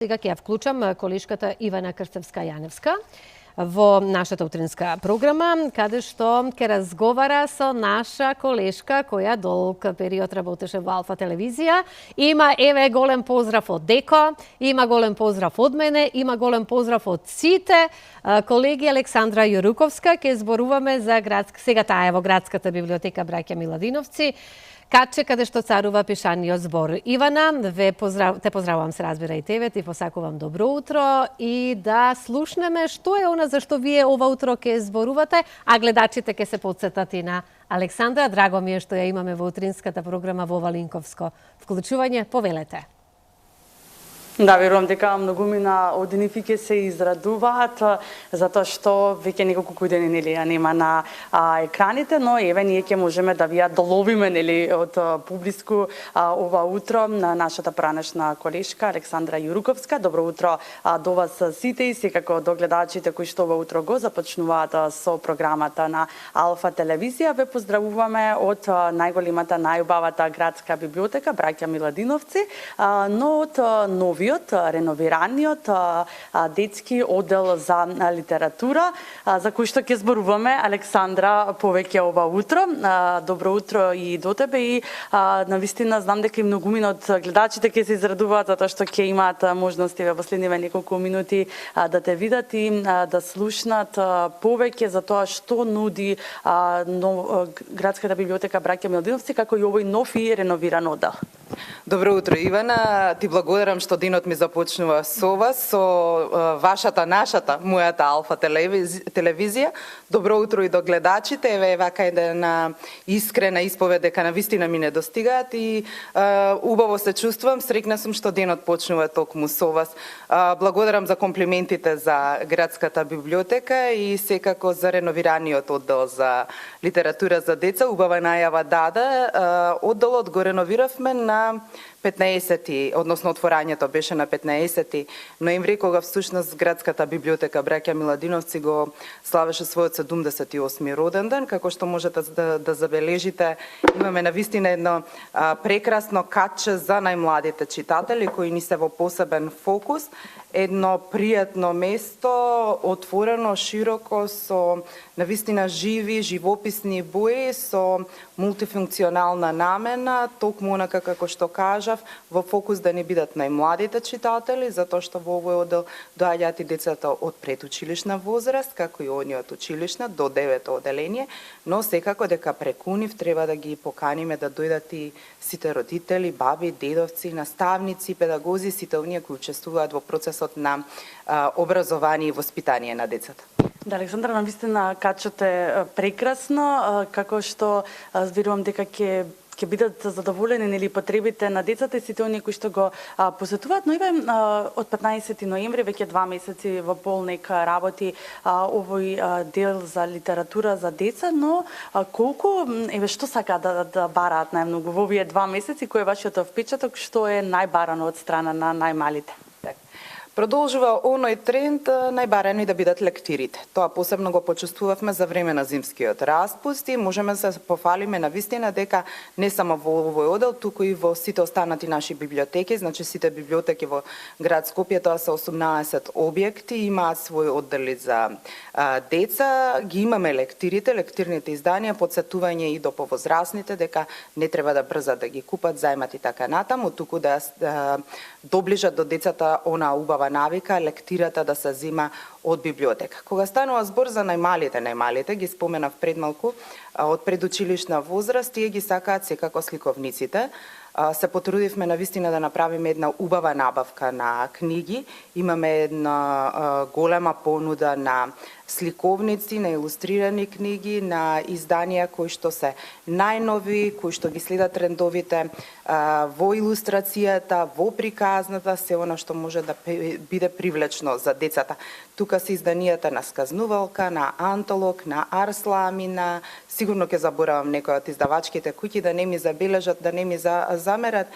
Сега ќе ја вклучам колешката Ивана Крстевска-Јаневска во нашата утринска програма, каде што ќе разговара со наша колешка која долг период работеше во Алфа телевизија. Има голем поздрав од Деко, има голем поздрав од мене, има голем поздрав од сите колеги. Александра Јоруковска, ќе зборуваме за сега таа е во градската библиотека Браќа Миладиновци, каче каде што царува пишаниот збор. Ивана, те поздравувам, се разбира и тебе, ти посакувам добро утро и да слушнеме што е она за што вие ова утро ќе зборувате, а гледачите ќе се потсетат и на Александра. Драго ми е што ја имаме во утринската програма во Валинковско вклучување. Повелете. Да, верувам дека многумина од нив ќе се израдуваат, затоа што веќе неколку години нели ја нема на екраните, но еве ние ќе можеме да ви ја доловиме нели од публиску ова утро на нашата пранешна колешка Александра Јуруковска. Добро утро до вас сите и секако до гледачите кои што ова утро го започнуваат со програмата на Алфа телевизија. Ве поздравуваме од најголемата, најубавата градска библиотека Браќа Миладиновци, но од новиот, реновираниот детски оддел за литература, за кој што ќе зборуваме Александра повеќе ова утро. Добро утро и до тебе и навистина знам дека и многумина од гледачите ќе се израдуваат затоа што ќе имаат можности во последниве неколку минути да те видат и да слушнат повеќе за тоа што нуди градската библиотека Браќа Миладиновци како и овој нов и реновиран оддел. Добро утро, Ивана. Ти благодарам што денот ми започнува со вас, со вашата, нашата, мојата Алфа телевизија. Добро утро и до гледачите. Еве вака една искрена исповед дека навистина ми не достигаат и убаво се чувствувам, среќна сум што денот почнува токму со вас. Благодарам за комплиментите за градската библиотека и секако за реновираниот оддел за литература за деца. Убава најава даде. Одделот го реновиравме на 15-ти, односно отворањето беше на 15 ноември, кога всушност градската библиотека Браќа Миладиновци го славеше својот 78 роден ден. Како што можете да забележите, имаме навистина едно прекрасно катче за најмладите читатели кои ни се во посебен фокус. Едно пријатно место, отворено, широко, со навистина живи, живописни бои, со мултифункционална намена, токму онака како што кажав, во фокус да не бидат најмладите читатели, затоа што во овој оддел доаѓаат и децата од предучилишна возраст, како и оние од училишна до 9-то оделение, но секако дека преку нив треба да ги поканиме да дојдат и сите родители, баби, дедовци, наставници, педагози, сите оние кои учествуваат во процесот на образование и воспитание на децата. Да, Александра, навистина качот е прекрасно, како што верувам дека ќе бидат задоволени нели потребите на децата и сите оние кои што го посетуваат, но еве од 15 ноември веќе 2 месеци во полнек работи овој дел за литература за деца, но колку еве што сака да бараат најмногу во овие 2 месеци, кој е вашиот впечаток, што е најбарано од страна на најмалите? Продолжува оној тренд најбарани да бидат лектирите. Тоа посебно го почувствувавме за време на зимскиот распуст и можеме да се пофалиме навистина дека не само во овој оддел, туку и во сите останати наши библиотеки, значи сите библиотеки во град Скопје, тоа се 18 објекти, имаат своји оддели за деца, ги имаме лектирите, лектирните изданија, подсетување и до повозрасните дека не треба да брзат да ги купат, зајмат и така натаму, туку да доближат до децата она убава навика лектирата да се зема од библиотека. Кога станува збор за најмалите ги споменав предмалку, од предучилишна возраст, тие ги сакаат секако сликовниците. Се потрудивме навистина да направиме една убава набавка на книги. Имаме една голема понуда на сликовници, на илустрирани книги, на изданија кои што се најнови, кои што ги следат трендовите во илустрацијата, во приказната, се она што може да биде привлечно за децата. Тука се изданијата на Сказнувалка, на Антолог, на Арслами, на сигурно ќе заборавам некој од издавачките куќи, да не ми забележат, да не ми замерат.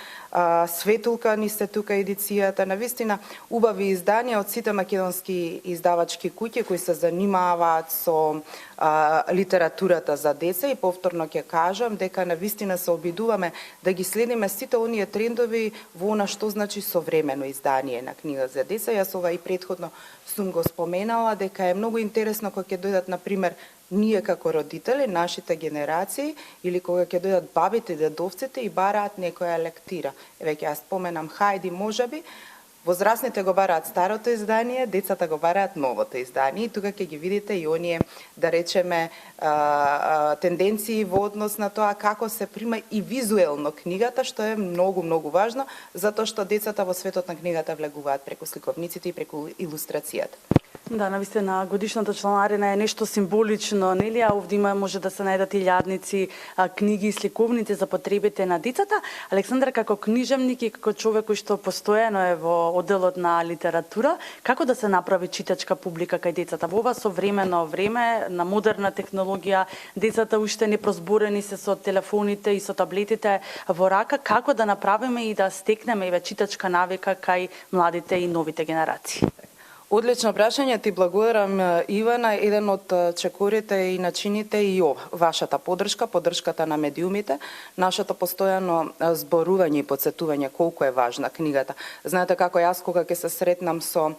Светулка ни се тука едицијата, навистина убави изданија од сите македонски издавачки куќи кои се занимаваат занимаваат со литературата за деца и повторно ќе кажам дека навистина се обидуваме да ги следиме сите оние трендови во она што значи современо издание на книга за деца. Јас ова и претходно сум го споменала дека е многу интересно кога ќе дојдат на пример ние како родители, нашите генерации, или кога ќе дојдат бабите и дедовците и бараат некоја лектира. Веќе јас споменам Хајди, можеби, возрастните го бараат старото издание, децата го бараат новото издание и тука ќе ги видите и оние, да речеме, тенденции во однос на тоа како се прима и визуелно книгата, што е многу важно, затоа што децата во светот на книгата влегуваат преку сликовниците и преку илустрацијата. Да, навистина годишната чланарина е нешто символично, нели? А овде може да се најдат илјадници книги и сликовници за потребите на децата. Александра, како книжевник и како човек кој што постојано е во одделот на литература, како да се направи читачка публика кај децата? Во ова современо време на модерна технологија, децата уште не прозборени се со телефоните и со таблетите во рака, како да направиме и да стекнеме и читачка навика кај младите и новите генерации? Одлично прашање, ти благодарам, Ивана. Еден од чекорите и начините и вашата поддршката на медиумите, нашето постојано зборување и подсетување колку е важна книгата. Знаете како јас кога ќе се сретнам со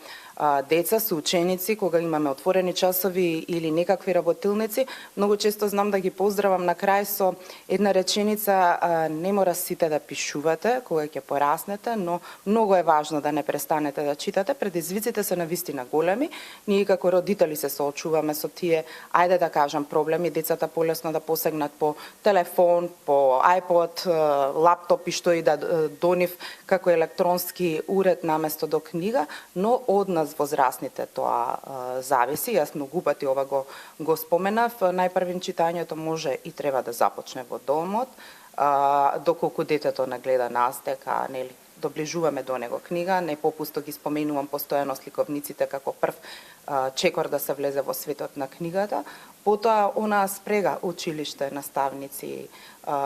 деца, со ученици, кога имаме отворени часови или некакви работилници, многу често знам да ги поздравам на крај со една реченица: не мора сите да пишувате кога ќе пораснете, но многу е важно да не престанете да читате. Предизвиците се навистина големи. Ние како родители се соочуваме со тие, ајде да кажам, проблеми, децата полесно да посегнат по телефон, по iPod, лаптоп и што и да до нив како електронски уред наместо до книга, но од нас возрастните тоа зависи. Јас многу пати ова го споменав. Најпрвим читањето може и треба да започне во домот, доколку детето не гледа нас, дека нели доближуваме до него книга. Не попусто ги споменувам постојано сликовниците како прв чекор да се влезе во светот на книгата. Потоа она спрега училиште, наставници.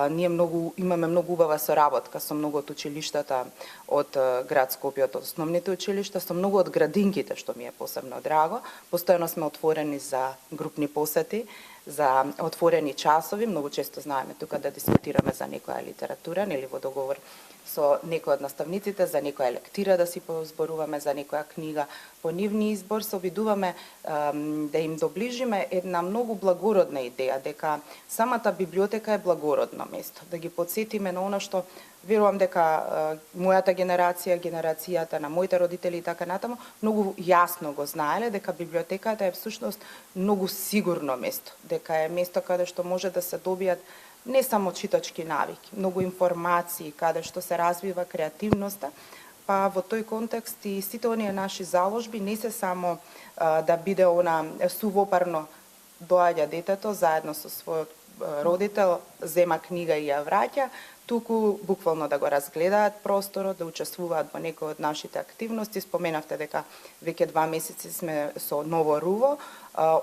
Ние имаме многу убава соработка со многу од училиштата од град Скопје, од основните училишта, со многу од градинките, што ми е посебно драго. Постојано сме отворени за групни посети, за отворени часови. Многу често знаеме тука да дискутираме за некоја литература, нели во договор со некој од наставниците, за некоја лектира да си позборуваме, за некоја книга. По нивни избор се обидуваме да им доближиме една многу благородна идеја, дека самата библиотека е благородно место. Да ги подсетиме на она што верувам дека мојата генерација, генерацијата на моите родители и така натаму, многу јасно го знаеле, дека библиотеката е всушност многу сигурно место, дека е место каде што може да се добијат не само читачки навики, многу информации, каде што се развива креативноста. Па во тој контекст и сите оние наши заложби не се само да биде она сувопарно доаѓа детето заедно со својот родител, зема книга и ја враќа, туку буквално да го разгледаат просторот, да учествуваат во некои од нашите активности. Споменавте дека веќе 2 месеци сме со ново руво.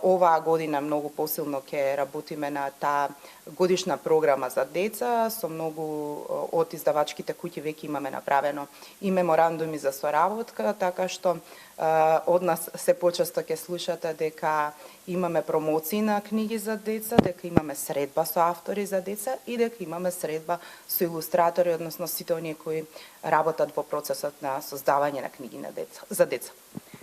Оваа година многу посилно ќе работиме на таа годишна програма за деца, со многу од издавачките куќи веќе имаме направено и меморандуми за соработка, така што од нас се почесто ќе слушате дека имаме промоции на книги за деца, дека имаме средба со автори за деца и дека имаме средба со илустратори, односно сите оние кои работат во процесот на создавање на книги за деца.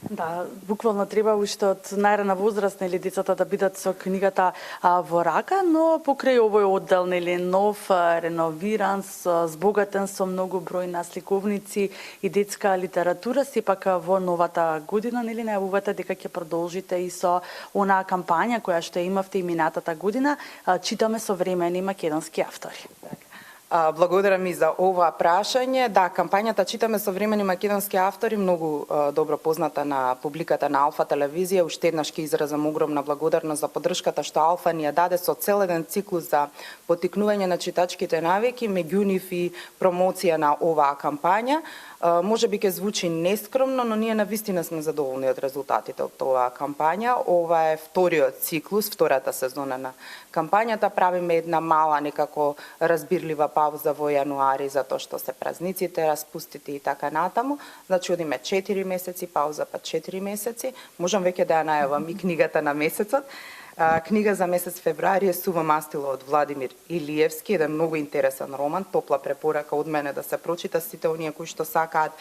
Да, буквално треба уште од најрана возраст, нели, децата да бидат со книгата во рака, но покрај овој оддел, нели, нов, реновиран, збогатен со многу број на сликовници и детска литература, сепак во новата година, нели, најавувате дека ќе продолжите и со онаа кампања која што имавте и минатата година, читаме современи македонски автори. Благодарам и за ова прашање. Да, кампањата Читаме современи македонски автори, многу добро позната на публиката на Алфа телевизија. Уште еднаш ќе изразам огромна благодарност за поддршката што Алфа ни ја даде со цел еден циклус за поттикнување на читачките навики, меѓу нив и промоција на оваа кампања. Може би ќе звучи нескромно, но ние навистина сме задоволни од резултатите од оваа кампања. Ова е вториот циклус, втората сезона на кампањата. Правиме една мала некако разбирлива пауза во јануари затоа што се празниците, распустите и така натаму. Значи одиме 4 месеци пауза, па 4 месеци. Можам веќе да ја најавам и книгата на месецот. Книга за месец февруари е Сува мастило од Владимир Илиевски, еден многу интересен роман, топла препорака од мене да се прочита сите оние кои што сакаат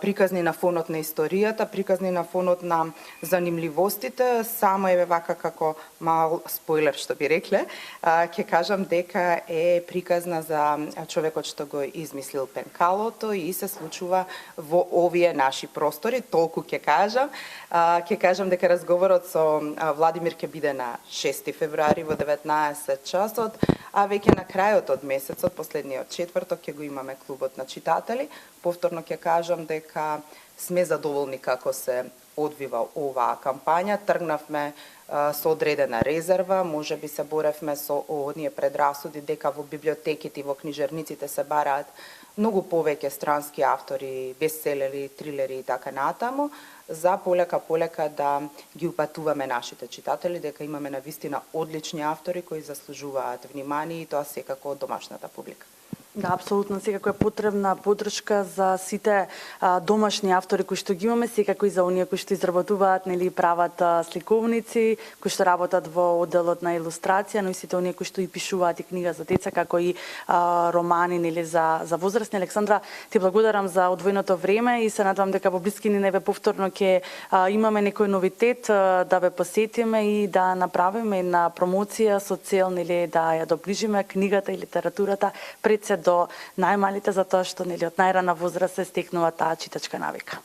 приказни на фонот на историјата, приказни на фонот на занимливостите. Само еве вака како мал спойлер што би рекле, ќе кажам дека е приказна за човекот што го измислил пенкалото и се случува во овие наши простори, толку ќе кажам. Ќе кажам дека разговорот со Владимир ќе биде на 6 февруари во 19 часот, а веќе на крајот од месецот, последниот четврток, ќе го имаме клубот на читатели. Повторно ќе кажам дека сме задоволни како се одвива оваа кампања. Тргнавме со одредена резерва, може би се боревме со оние предрасуди дека во библиотеките и во книжарниците се бараат многу повеќе странски автори, бестселери, трилери и така натаму, за полека да ги упатуваме нашите читатели, дека имаме навистина одлични автори кои заслужуваат внимание и тоа секако од домашната публика. Да, апсолутно, секако е потребна поддршка за сите домашни автори кои што ги имаме, секако и за оние кои што изработуваат, нели, прават сликовници, кои што работат во одделот на илустрација, но и сите оние кои што и пишуваат и книга за деца, како и романи, нели, за возрастни. Александра, ти благодарам за одвоеното време и се надевам дека во блискини неве повторно ќе имаме некој новитет да ве посетиме и да направиме една промоција со цел, нели, да ја доближиме книгата и литературата пред се до најмалите, затоа што, нели, од најрана возраст се стекнува таа читачка навика.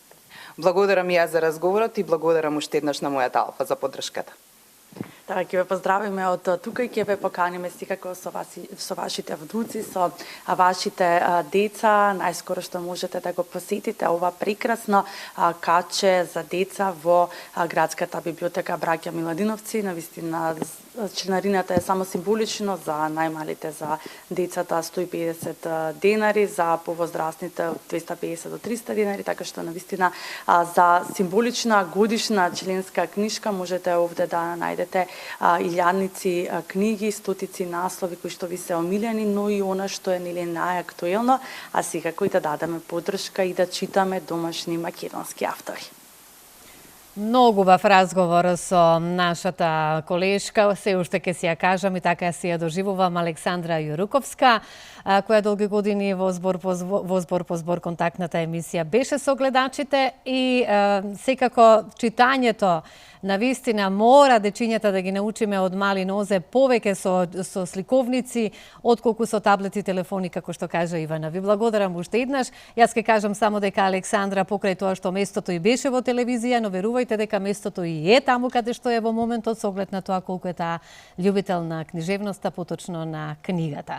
Благодарам и јас за разговорот и благодарам уште еднаш на мојата Алфа за поддршката. Така, ќе ве поздравиме од тука и ќе ве поканиме секако со вашите внуци, со вашите деца. Најскоро што можете да го посетите ова прекрасно каче за деца во градската библиотека Браќа Миладиновци. Навистина членарината е само символично, за најмалите, за децата 150 денари, за повозрастните од 250 до 300 денари, така што навистина за символична годишна членска книжка можете овде да најдете илјадници книги, стотици наслови кои што ви се омилени, но и она што е, нели, најактуелно, а секако и да дадеме поддршка и да читаме домашни македонски автори. Многу убав разговор со нашата колешка, се уште ќе си ја кажам и така си ја доживувам, Александра Јуруковска, која долги години во збор по збор контактната емисија беше со гледачите и секако читањето навистина мора дечињата да ги научиме од мали нозе повеќе со сликовници, отколку со таблети, телефони, како што кажа Ивана. Ви благодарам уште еднаш. Јас ќе кажам само дека Александра, покрај тоа што местото и беше во телевизија, но верувајте дека местото и е таму каде што е во моментот, со оглед на тоа колку е таа љубител на книжевноста, поточно на книгата.